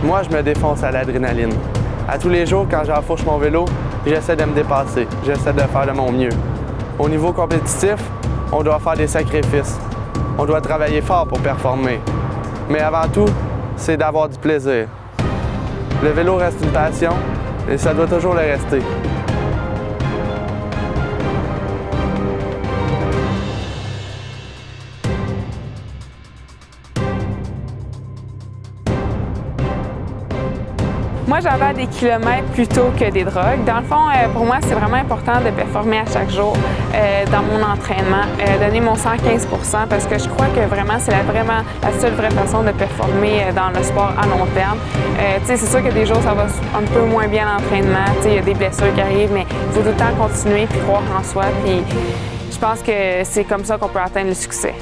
Moi, je me défonce à l'adrénaline. À tous les jours, quand j'enfourche mon vélo, j'essaie de me dépasser. J'essaie de faire de mon mieux. Au niveau compétitif, on doit faire des sacrifices. On doit travailler fort pour performer. Mais avant tout, c'est d'avoir du plaisir. Le vélo reste une passion et ça doit toujours le rester. Moi, j'avais des kilomètres plutôt que des drogues. Dans le fond, pour moi, c'est vraiment important de performer à chaque jour dans mon entraînement, donner mon 115 % parce que je crois que vraiment, c'est la seule vraie façon de performer dans le sport à long terme. C'est sûr que des jours, ça va un peu moins bien l'entraînement. Il y a des blessures qui arrivent, mais il faut tout le temps continuer et croire en soi. Puis, je pense que c'est comme ça qu'on peut atteindre le succès.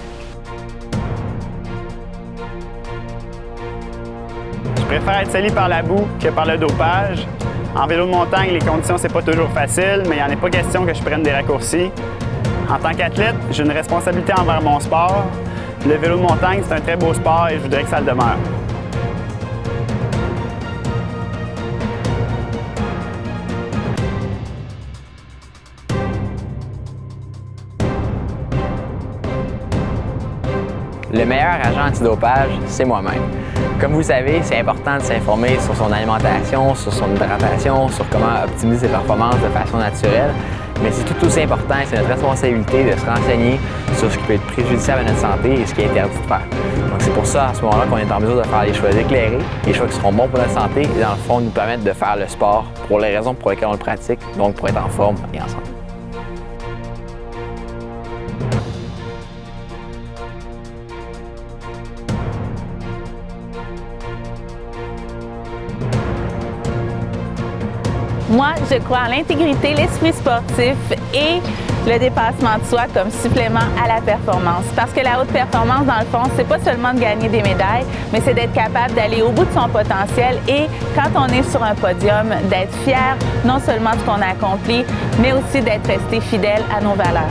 Je préfère être sali par la boue que par le dopage. En vélo de montagne, les conditions, c'est pas toujours facile, mais il n'y en a pas question que je prenne des raccourcis. En tant qu'athlète, j'ai une responsabilité envers mon sport. Le vélo de montagne, c'est un très beau sport et je voudrais que ça le demeure. Le meilleur agent antidopage, c'est moi-même. Comme vous le savez, c'est important de s'informer sur son alimentation, sur son hydratation, sur comment optimiser ses performances de façon naturelle. Mais c'est tout aussi important et c'est notre responsabilité de se renseigner sur ce qui peut être préjudiciable à notre santé et ce qui est interdit de faire. Donc c'est pour ça, à ce moment-là, qu'on est en mesure de faire des choix éclairés, des choix qui seront bons pour notre santé et dans le fond nous permettre de faire le sport pour les raisons pour lesquelles on le pratique, donc pour être en forme et en santé. Moi, je crois en l'intégrité, l'esprit sportif et le dépassement de soi comme supplément à la performance. Parce que la haute performance, dans le fond, c'est pas seulement de gagner des médailles, mais c'est d'être capable d'aller au bout de son potentiel et, quand on est sur un podium, d'être fier non seulement de ce qu'on a accompli, mais aussi d'être resté fidèle à nos valeurs.